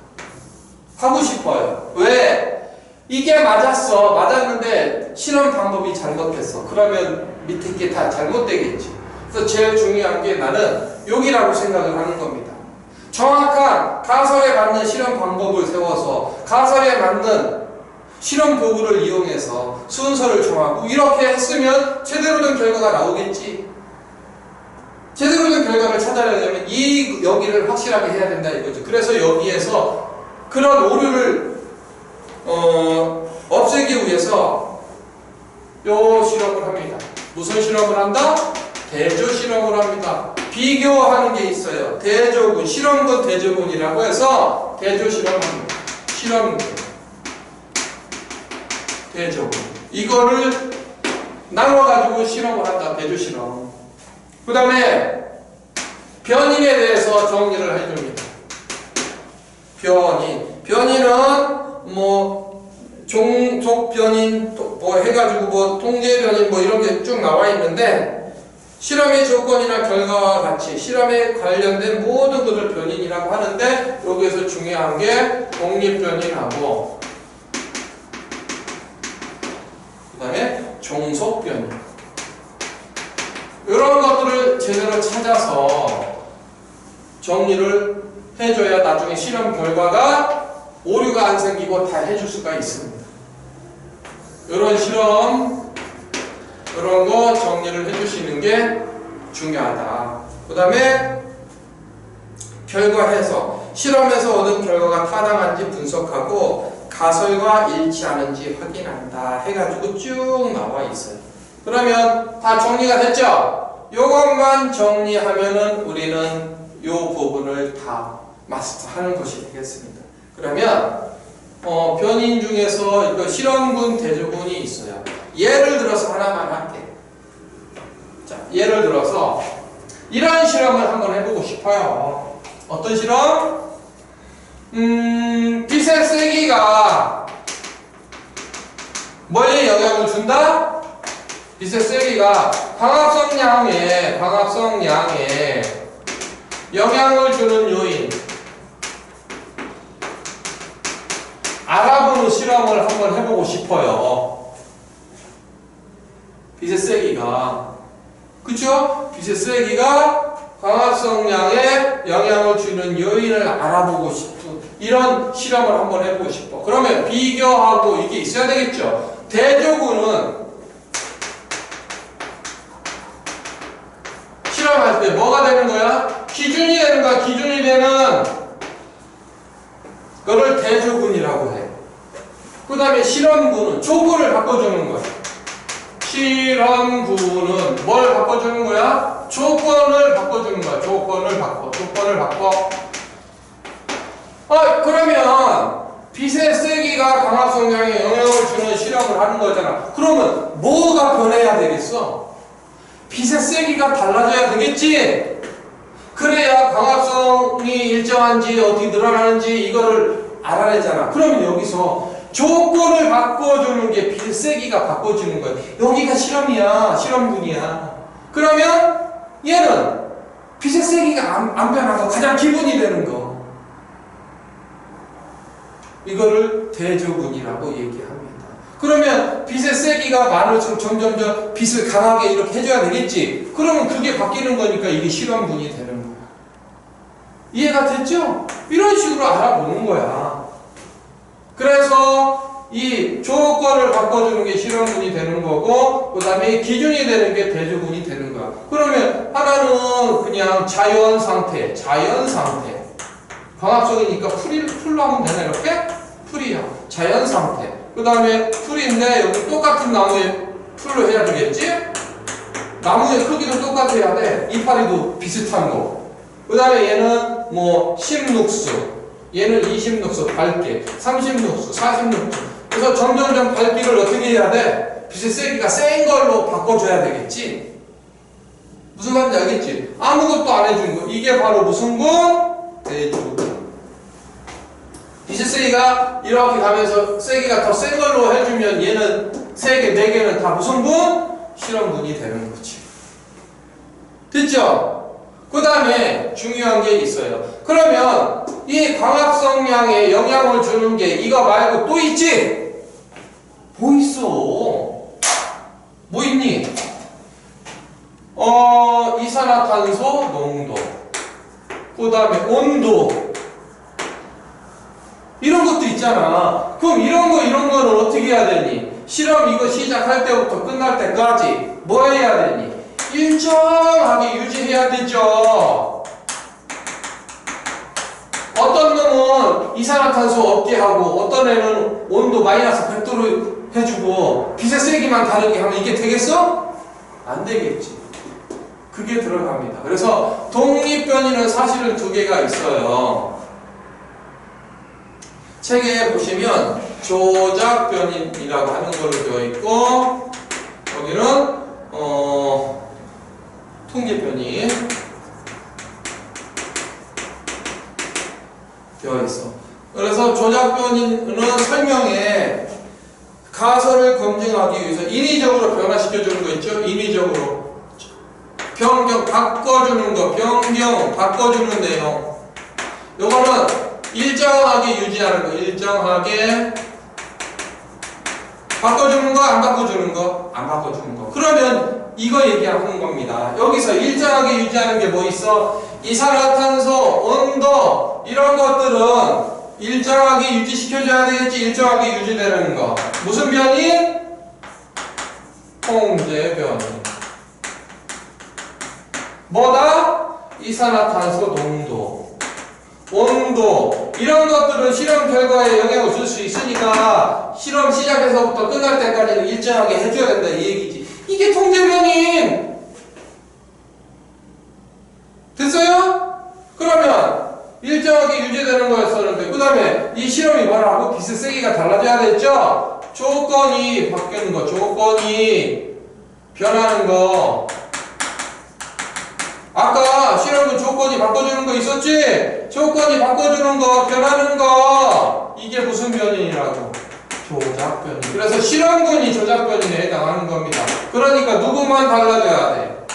하고 싶어요. 왜? 이게 맞았어. 맞았는데 실험 방법이 잘못됐어. 그러면 밑에 게 다 잘못되겠지. 그래서 제일 중요한 게 나는 여기라고 생각을 하는 겁니다. 정확한 가설에 맞는 실험 방법을 세워서 가설에 맞는 실험 도구를 이용해서 순서를 정하고 이렇게 했으면 제대로 된 결과가 나오겠지. 제대로 된 결과를 찾아내려면 여기를 확실하게 해야 된다 이거죠. 그래서 여기에서 그런 오류를 없애기 위해서 요 실험을 합니다. 무슨 실험을 한다? 대조 실험을 합니다. 비교하는 게 있어요. 대조군, 실험군, 대조군이라고 해서 대조 실험합니다. 실험군, 대조군. 이거를 나눠가지고 실험을 한다. 대조 실험. 그 다음에 변인에 대해서 정리를 해줍니다. 변인은 뭐 종속 변인 뭐 해가지고 뭐 통계 변인 뭐 이런 게 쭉 나와 있는데 실험의 조건이나 결과와 같이 실험에 관련된 모든 것을 변인이라고 하는데 여기에서 중요한 게 독립 변인하고 그 다음에 종속 변인 이런 것들을 제대로 찾아서 정리를 해줘야 나중에 실험 결과가 오류가 안 생기고 다 해줄 수가 있습니다. 이런 실험, 이런 거 정리를 해주시는 게 중요하다. 그 다음에 결과 해석. 실험에서 얻은 결과가 타당한지 분석하고 가설과 일치하는지 확인한다. 해가지고 쭉 나와 있어요. 그러면 다 정리가 됐죠? 요것만 정리하면은 우리는 요 부분을 다 마스터하는 것이 되겠습니다. 그러면 변인 중에서 이거 실험군, 대조군이 있어요. 예를 들어서 하나만 할게. 자, 예를 들어서 이런 실험을 한번 해보고 싶어요. 어떤 실험? 빛의 세기가 뭐에 영향을 준다? 빛의 세기가 광합성 양에 영향을 주는 요인 알아보는 실험을 한번 해보고 싶어요. 빛의 세기가, 그쵸? 빛의 세기가 광합성량에 영향을 주는 요인을 알아보고 싶은 이런 실험을 한번 해보고 싶어. 그러면 비교하고 이게 있어야 되겠죠. 대조군은 실험할 때 뭐가 되는 거야? 기준이 되는 거야. 기준이 되는 그걸 대조군이라고 해. 그 다음에 실험군은 조건을 바꿔주는 거야. 실험군은 뭘 바꿔주는 거야? 조건을 바꿔주는 거야. 조건을 바꿔. 그러면 빛의 세기가 광합성량에 영향을 주는 실험을 하는 거잖아. 그러면 뭐가 변해야 되겠어? 빛의 세기가 달라져야 되겠지? 그래야 광합성이 일정한지 어떻게 늘어나는지 이거를 알아내잖아. 그러면 여기서 조건을 바꿔주는 게 빛의 세기가 바꿔주는 거야. 여기가 실험이야. 실험군이야. 그러면 얘는 빛의 세기가 안 변하고 가장 기본이 되는 거. 이거를 대조군이라고 얘기합니다. 그러면 빛의 세기가 많을수록 점점 빛을 강하게 이렇게 해줘야 되겠지. 그러면 그게 바뀌는 거니까 이게 실험군이 되는 거야. 이해가 됐죠? 이런 식으로 알아보는 거야. 그래서 이 조건을 바꿔주는 게 실험군이 되는 거고, 그 다음에 기준이 되는 게 대조군이 되는 거야. 그러면 하나는 그냥 자연 상태. 광합성이니까 풀로 하면 되나 이렇게? 풀이야. 자연 상태. 그 다음에 풀인데 여기 똑같은 나무에 풀로 해야 되겠지? 나무의 크기도 똑같아야 돼. 이파리도 비슷한 거. 그 다음에 얘는 뭐 10룩스, 얘는 20룩스 밝게, 30룩스, 40룩스. 그래서 점점 밝기를 어떻게 해야 돼? 빛의 세기가 센 걸로 바꿔줘야 되겠지? 무슨 말인지 알겠지? 아무것도 안 해주는 거. 이게 바로 무슨 군? 대조군. 빛의 세기가 이렇게 가면서 세기가 더 센 걸로 해주면 얘는 3개, 4개는 다 무슨 군? 실험군이 되는 거지. 됐죠? 그 다음에 중요한 게 있어요. 그러면 이 광합성량에 영향을 주는 게 이거 말고 또 있지? 뭐 있어? 뭐 있니? 이산화탄소 농도, 그 다음에 온도, 이런 것도 있잖아. 그럼 이런 거는 어떻게 해야 되니? 실험 이거 시작할 때부터 끝날 때까지 뭐 해야 되니? 일정하게 유지해야 되죠. 어떤 놈은 이산화탄소 없게 하고 어떤 애는 온도 마이너스 100도로 해주고 빛의 세기만 다르게 하면 이게 되겠어? 안 되겠지. 그게 들어갑니다. 그래서 독립변이는 사실은 2개가 있어요. 책에 보시면 조작변이라고 하는 걸로 되어 있고, 여기는 통계변이 되어 있어. 그래서 조작변은 설명에 가설을 검증하기 위해서 인위적으로 변화시켜주는 거 있죠? 인위적으로 변경 바꿔주는 거, 변경 바꿔주는 내용. 요거는 일정하게 유지하는 거, 일정하게 바꿔주는 거, 안 바꿔주는 거, 안 바꿔주는 거. 그러면 이거 얘기하는 겁니다. 여기서 일정하게 유지하는 게 뭐 있어? 이산화탄소, 온도 이런 것들은 일정하게 유지시켜줘야 되겠지. 일정하게 유지되는 거. 무슨 변이? 홍제 변이. 뭐다? 이산화탄소 농도, 온도 이런 것들은 실험 결과에 영향을 줄 수 있으니까 실험 시작해서부터 끝날 때까지는 일정하게 해줘야 된다 이 얘기지. 이게 통제변인. 됐어요? 그러면 일정하게 유지되는 거였었는데 그 다음에 이 실험이 뭐라고? 빛의 세기가 달라져야 됐죠? 조건이 바뀌는 거, 조건이 변하는 거. 아까 실험은 조건이 바꿔주는 거 있었지? 조건이 바꿔주는 거, 변하는 거. 이게 무슨 변이라고? 조작 변이. 그래서 실험군이 조작 변이에 해당하는 겁니다. 그러니까 누구만 달라져야 돼?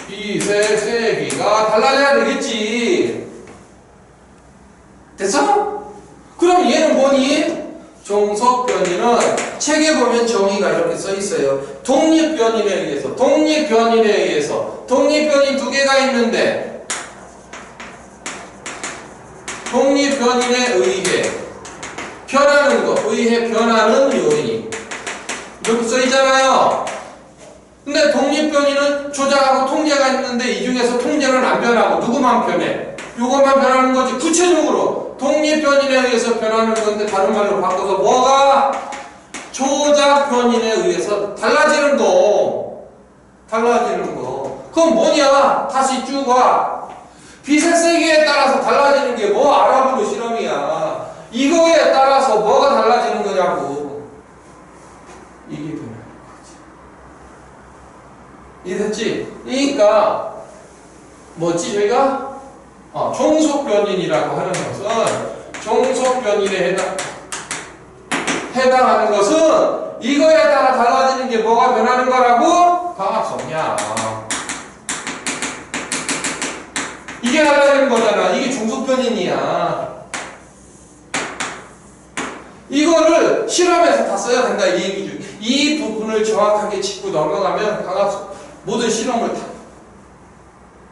빛의 세기가 달라져야 되겠지. 됐어? 그럼 얘는 뭐니? 종속 변이는 책에 보면 정의가 이렇게 써 있어요. 독립 변인에 의해서, 독립 변인에 의해서, 독립 변인 두 개가 있는데, 독립 변인에 의해 변하는 거, 의해 변하는 요인이 이렇게 써 있잖아요. 근데 독립 변이는 조작하고 통제가 있는데 이 중에서 통제는 안 변하고 누구만 변해? 요것만 변하는 거지. 구체적으로 독립 변인에 의해서 변하는 건데 다른 말로 바꿔서 뭐가? 조작 변인에 의해서 달라지는 거. 달라지는 거. 그건 뭐냐? 다시 쭉 와. 빛의 세기에 따라서 달라지는 게 뭐? 아라브르 실험이야. 이거에 따라서 뭐가 달라지는 거냐고. 이게 변하는 거지. 이해됐지? 그러니까 뭐지 저희가? 종속 변인이라고 하는 것은 종속 변인에 해당하는 것은 이거에 따라 달라지는 게 뭐가 변하는 거라고? 광합성량. 이게 달라지는 거잖아. 이게 종속 변인이야. 이거를 실험에서 다 써야 된다 이 얘기죠. 이 부분을 정확하게 짚고 넘어가면 모든 실험을 다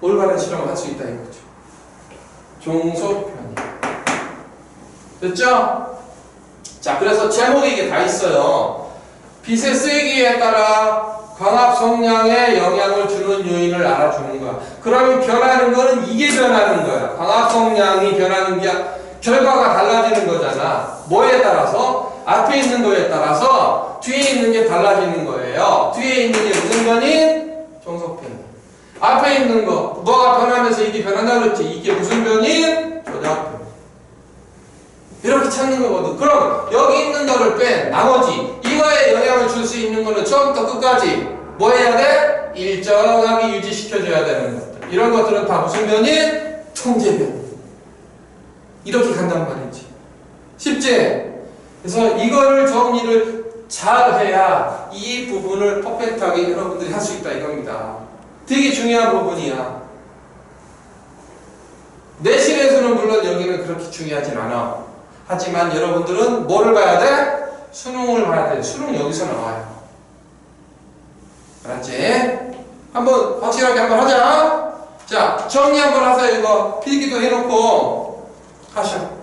올바른 실험을 할 수 있다 이거죠. 종속 변이. 됐죠? 자, 그래서 제목에 이게 다 있어요. 빛의 세기에 따라 광합 성량에 영향을 주는 요인을 알아주는 거야. 그러면 변하는 거는 이게 변하는 거야. 광합 성량이 변하는 게 결과가 달라지는 거잖아. 뭐에 따라서? 앞에 있는 거에 따라서 뒤에 있는 게 달라지는 거예요. 뒤에 있는 게 무슨 변인? 종속 변인. 앞에 있는 거 뭐가 변하면서 이게 변한다 그랬지. 이게 무슨 변인? 조작 변인. 이렇게 찾는 거거든. 그럼 여기 있는 거를 뺀 나머지 이거에 영향을 줄 수 있는 거는 처음부터 끝까지 뭐 해야 돼? 일정하게 유지시켜줘야 되는 것들. 이런 것들은 다 무슨 변인? 통제 변인. 이렇게 간단 말이지. 쉽지? 그래서 이거를 정리를 잘 해야 이 부분을 퍼펙트하게 여러분들이 할 수 있다 이겁니다. 되게 중요한 부분이야. 내신에서는 물론 여기는 그렇게 중요하진 않아. 하지만 여러분들은 뭐를 봐야 돼? 수능을 봐야 돼. 수능 여기서 나와요. 알았지? 한번 확실하게 한번 하자. 자, 정리 한번 하세요. 이거 필기도 해놓고 하셔.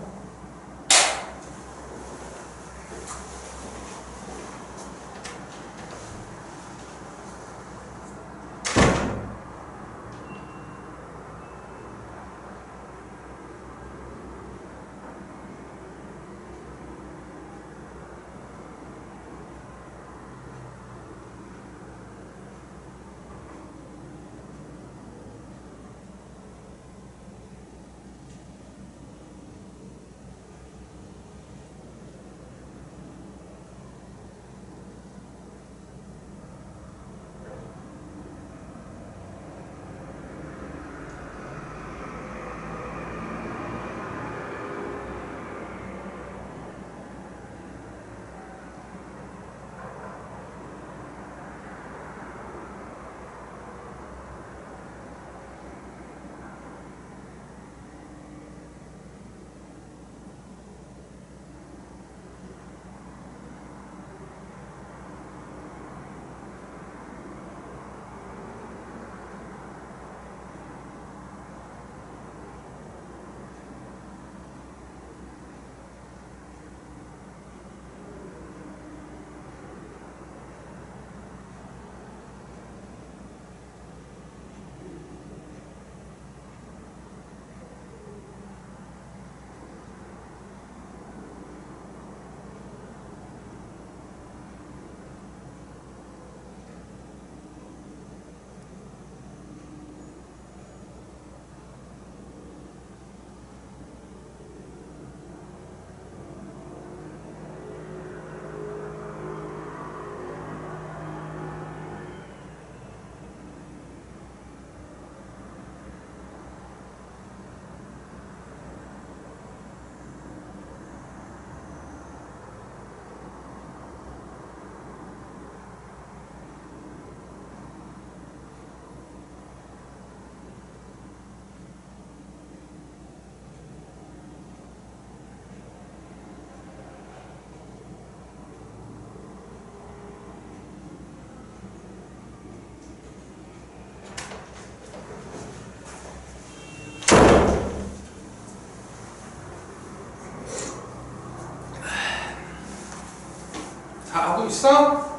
하고 있어?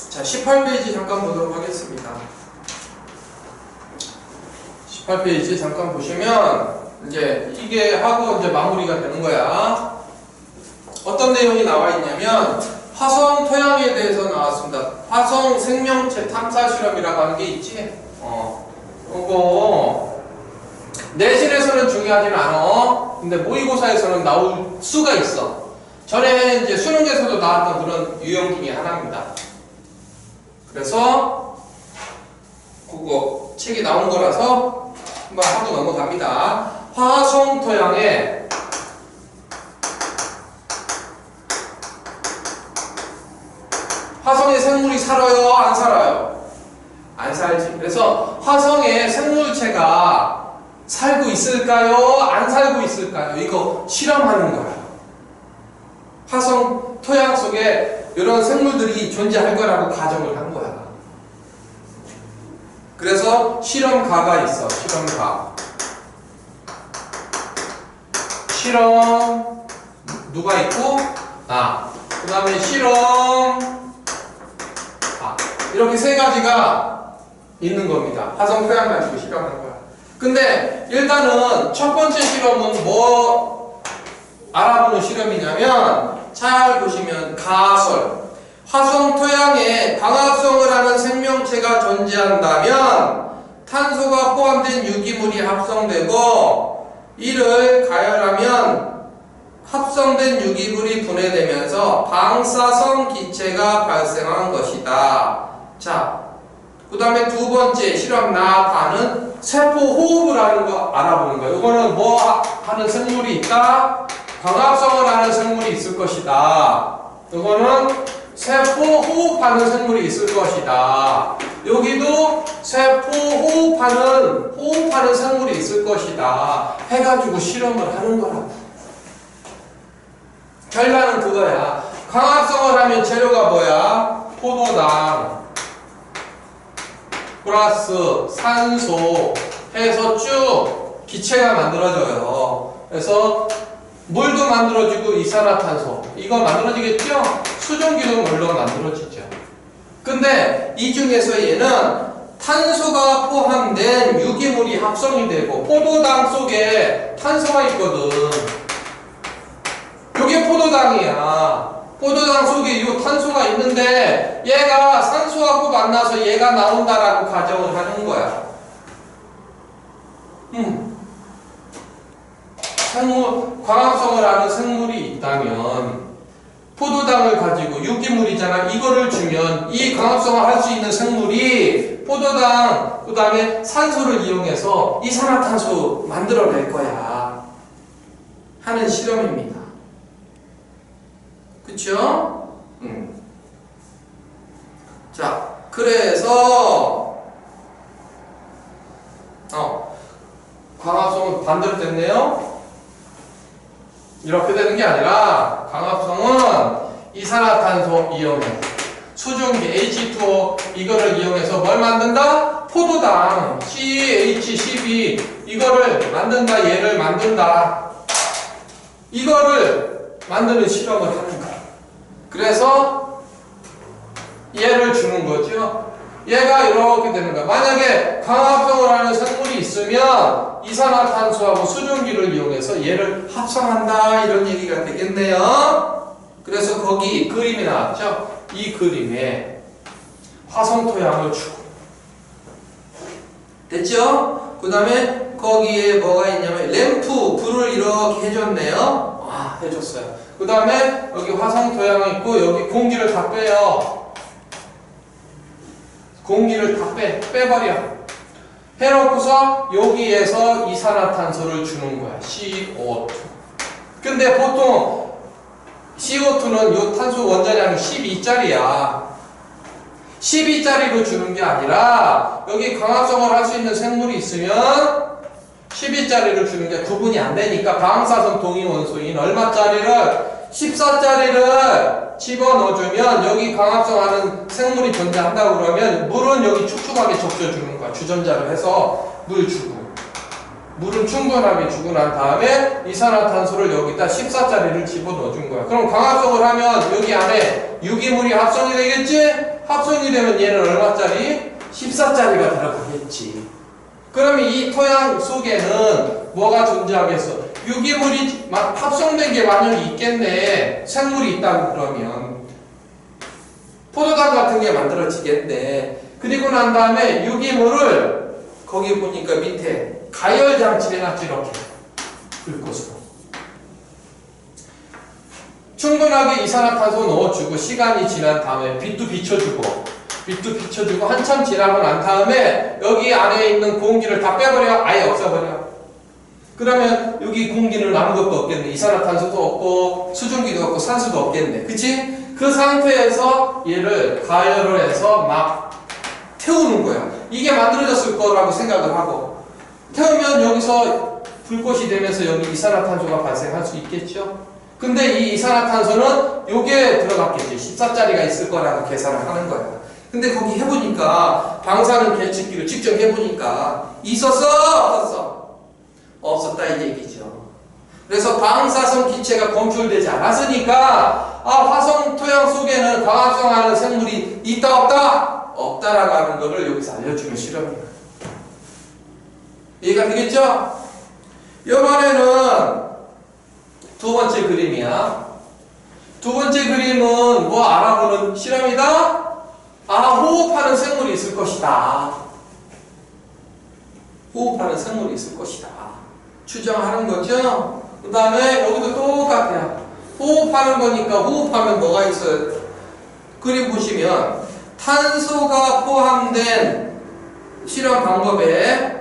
자, 18페이지 잠깐 보도록 하겠습니다. 18페이지 잠깐 보시면 이제 이게 하고 이제 마무리가 되는 거야. 어떤 내용이 나와 있냐면 화성 토양에 대해서 나왔습니다. 화성 생명체 탐사 실험이라고 하는 게 있지. 이거 내신에서는 중요하진 않아. 근데 모의고사에서는 나올 수가 있어. 전에 이제 수능에서도 나왔던 그런 유형 중에 하나입니다. 그래서 그거 책이 나온 거라서 한번 하고 넘어갑니다. 화성 토양에 화성에 생물이 살아요? 안 살아요? 안 살지. 그래서 화성에 생물체가 살고 있을까요? 안 살고 있을까요? 이거 실험하는 거예요. 화성 토양 속에 이런 생물들이 존재할 거라고 가정을 한 거야. 그래서 실험가가 있어. 실험가. 실험 누가 있고? 그 다음에 실험 이렇게 세 가지가 있는 겁니다. 화성 토양 가지고 실험하는 거야. 근데 일단은 첫 번째 실험은 뭐 알아보는 실험이냐면 잘 보시면 가설. 화성 토양에 광합성을 하는 생명체가 존재한다면 탄소가 포함된 유기물이 합성되고 이를 가열하면 합성된 유기물이 분해되면서 방사성 기체가 발생한 것이다. 자, 그 다음에 두 번째 실험 나타는 세포 호흡을 하는 거 알아보는 거예요. 이거는 뭐 하는 생물이 있다? 광합성을 하는 생물이 있을 것이다. 이거는 세포 호흡하는 생물이 있을 것이다. 여기도 세포 호흡하는 생물이 있을 것이다. 해가지고 실험을 하는 거라고. 결과는 그거야. 광합성을 하면 재료가 뭐야? 포도당 플러스 산소 해서 쭉 기체가 만들어져요. 그래서 물도 만들어지고 이산화탄소 이거 만들어지겠죠? 수증기도 물론 만들어지죠. 근데 이 중에서 얘는 탄소가 포함된 유기물이 합성이 되고 포도당 속에 탄소가 있거든. 이게 포도당이야. 포도당 속에 이 탄소가 있는데 얘가 산소하고 만나서 얘가 나온다라고 가정을 하는 거야. 광합성을 하는 생물이 있다면 포도당을 가지고 유기물이잖아. 이거를 주면 이 광합성을 할 수 있는 생물이 포도당 그 다음에 산소를 이용해서 이산화탄소 만들어낼 거야 하는 실험입니다. 그쵸? 자, 그래서 광합성은 반대로 됐네요. 이렇게 되는 게 아니라 광합성은 이산화탄소 이용해 수증기 H2O 이거를 이용해서 뭘 만든다? 포도당 CH12 이거를 만든다. 얘를 만든다. 이거를 만드는 실험을 하는 거야. 그래서 얘를 주는 거죠. 얘가 이렇게 되는 거야. 만약에 광합성을 하는 생물이 있으면 이산화탄소하고 수증기를 이용해서 얘를 합성한다 이런 얘기가 되겠네요. 그래서 거기 그림이 나왔죠. 이 그림에 화성 토양을 주고 됐죠? 그 다음에 거기에 뭐가 있냐면 램프 불을 이렇게 해줬네요. 해줬어요. 그 다음에 여기 화성 토양이 있고 여기 공기를 다 빼요. 공기를 다 빼버려. 해놓고서 여기에서 이산화탄소를 주는 거야. CO2. 근데 보통 CO2는 요 탄소 원자량이 12짜리야. 12짜리로 주는 게 아니라 여기 광합성을 할 수 있는 생물이 있으면 12짜리를 주는 게 구분이 안 되니까 방사선 동위 원소인 얼마짜리를 14짜리를 집어넣어주면 여기 광합성하는 생물이 존재한다고 그러면 물은 여기 축축하게 적셔주는 거야. 주전자를 해서 물 주고 물은 충분하게 주고 난 다음에 이산화탄소를 여기다 14짜리를 집어넣어준 거야. 그럼 광합성을 하면 여기 안에 유기물이 합성이 되겠지? 합성이 되면 얘는 얼마짜리? 14짜리가 들어가겠지. 그러면 이 토양 속에는 뭐가 존재하겠어? 유기물이 합성된 게 만약에 있겠네. 생물이 있다고 그러면 포도당 같은 게 만들어지겠네. 그리고 난 다음에 유기물을 거기 보니까 밑에 가열장치를 해놨지. 이렇게 불꽃으로 충분하게 이산화탄소 넣어주고 시간이 지난 다음에 빛도 비춰주고 한참 지나고 난 다음에 여기 안에 있는 공기를 다 빼버려. 아예 없애버려. 그러면 여기 공기는 아무것도 없겠네. 이산화탄소도 없고 수증기도 없고 산소도 없겠네. 그치? 그 상태에서 얘를 가열을 해서 막 태우는 거야. 이게 만들어졌을 거라고 생각을 하고 태우면 여기서 불꽃이 되면서 여기 이산화탄소가 발생할 수 있겠죠? 근데 이 이산화탄소는 요게 들어갔겠지. 14짜리가 있을 거라고 계산을 하는 거야. 근데 거기 해보니까 방사능 계측기를 직접 해보니까 있었어? 없었어? 없었다 이 얘기죠. 그래서 방사성 기체가 검출되지 않았으니까 화성 토양 속에는 광합성하는 생물이 있다 없다? 없다라고 하는 거를 여기서 알려주는 실험이에요. 이해가 되겠죠? 이번에는 두 번째 그림이야. 두 번째 그림은 뭐 알아보는 실험이다? 호흡하는 생물이 있을 것이다. 호흡하는 생물이 있을 것이다. 추정하는 거죠? 그 다음에 여기도 똑같아요. 호흡하는 거니까 호흡하면 뭐가 있어요? 그림 보시면 탄소가 포함된 실험 방법에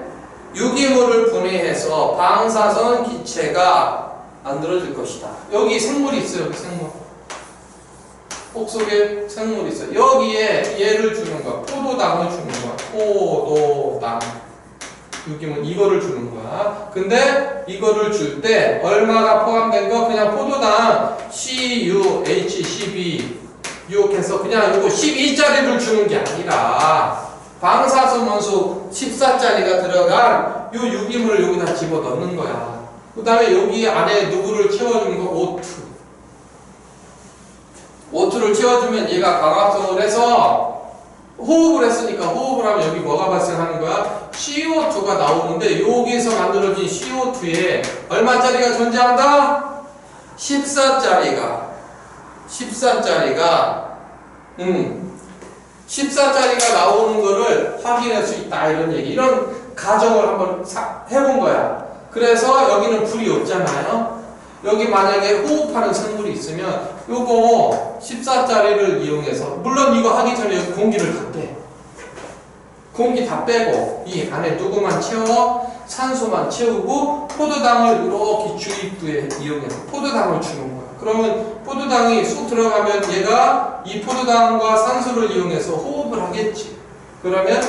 유기물을 분해해서 방사선 기체가 만들어질 것이다. 여기 생물이 있어요. 여기 생물. 혹 속에 생물이 있어요. 여기에 얘를 주는 거야. 포도당을 주는 거야. 포도당. 유기물 이거를 주는 거야. 근데 이거를 줄 때 얼마가 포함된 거? 그냥 포도당 CuHCb 유혹해서 그냥 이거 12짜리를 주는 게 아니라 방사선 원소 14짜리가 들어간 요 유기물을 여기다 집어 넣는 거야. 그 다음에 여기 안에 누구를 채워주는 거? O2. O2를 채워주면 얘가 광합성을 해서 호흡을 했으니까 호흡을 하면 여기 뭐가 발생하는 거야? CO2가 나오는데 여기에서 만들어진 CO2에 얼마짜리가 존재한다? 14짜리가 14짜리가 나오는 거를 확인할 수 있다 이런 얘기. 이런 가정을 한번 해본 거야. 그래서 여기는 불이 없잖아요. 여기 만약에 호흡하는 생물이 있으면 요거 14짜리를 이용해서 물론 이거 하기 전에 여기 공기를 다 빼. 공기 다 빼고 이 안에 누구만 채워? 산소만 채우고 포도당을 이렇게 주입부에 이용해서 포도당을 주는 거야. 그러면 포도당이 쑥 들어가면 얘가 이 포도당과 산소를 이용해서 호흡을 하겠지. 그러면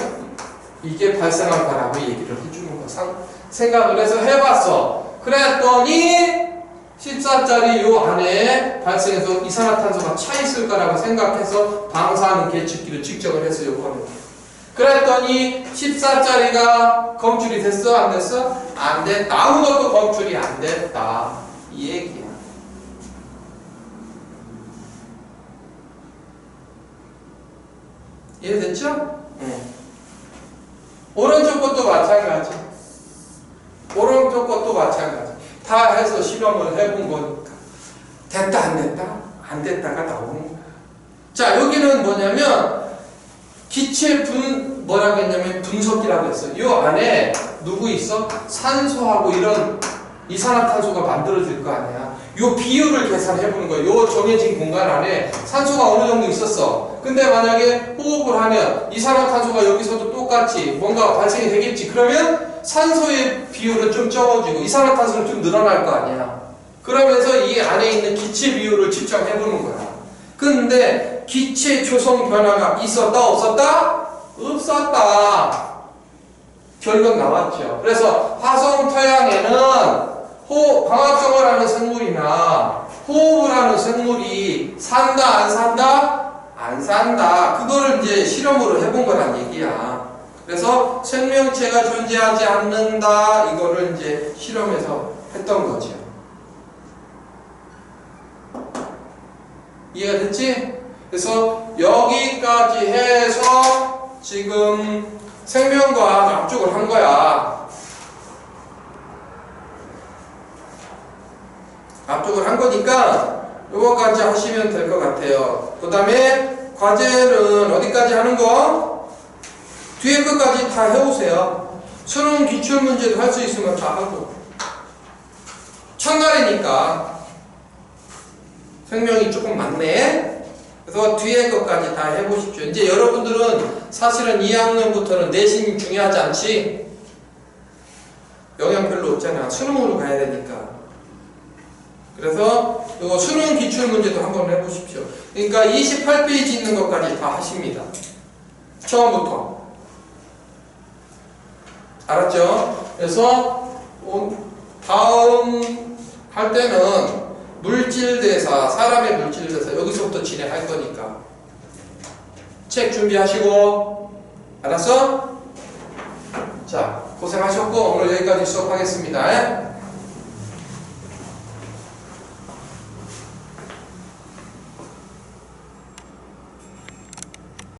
이게 발생할 거라고 얘기를 해주는 거야. 생각을 해서 해봤어. 그랬더니 14짜리 요 안에 발생해서 이산화탄소가 차 있을 거라고 생각해서 방사하는 계측기를 측정을 해서 요거 하면 돼. 그랬더니 14짜리가 검출이 됐어? 안 됐어? 안 됐다. 아무것도 검출이 안 됐다. 이 얘기야. 이해됐죠? 응. 오른쪽 것도 마찬가지. 오른쪽 것도 마찬가지. 다 해서 실험을 해본 거니까. 됐다, 안 됐다? 안 됐다가 나오는 거야. 자, 여기는 뭐냐면, 기체 뭐라고 했냐면, 분석기라고 했어요. 이 안에 누구 있어? 산소하고 이런 이산화탄소가 만들어질 거 아니야. 요 비율을 계산해보는 거예요. 요 정해진 공간 안에 산소가 어느 정도 있었어. 근데 만약에 호흡을 하면 이산화탄소가 여기서도 똑같이 뭔가 발생이 되겠지. 그러면 산소의 비율은 좀 적어지고 이산화탄소는 좀 늘어날 거 아니야. 그러면서 이 안에 있는 기체 비율을 측정해보는 거야. 근데 기체 조성 변화가 있었다 없었다? 없었다. 결론 나왔죠. 그래서 화성 토양에는 광합성을 하는 생물이나 호흡을 하는 생물이 산다 안 산다? 안 산다. 그거를 이제 실험으로 해본 거란 얘기야. 그래서 생명체가 존재하지 않는다. 이거를 이제 실험해서 했던 거죠. 이해가 됐지? 그래서 여기까지 해서 지금 생명과학 압축을 한 거야. 압축을 한 거니까 요거까지 하시면 될 것 같아요. 그 다음에 과제는 어디까지 하는 거? 뒤에 것까지 다 해오세요. 수능 기출문제도 할 수 있으면 다 하고. 첫날이니까 생명이 조금 많네. 그래서 뒤에 것까지 다 해보십시오. 이제 여러분들은 사실은 2학년부터는 내신이 중요하지 않지? 영향 별로 없잖아. 수능으로 가야 되니까. 그래서 이거 수능 기출문제도 한번 해보십시오. 그러니까 28페이지 있는 것까지 다 하십니다. 처음부터. 알았죠? 그래서 다음 할 때는 물질대사, 사람의 물질대사 여기서부터 진행할 거니까 책 준비하시고. 알았어? 자, 고생하셨고 오늘 여기까지 수업하겠습니다.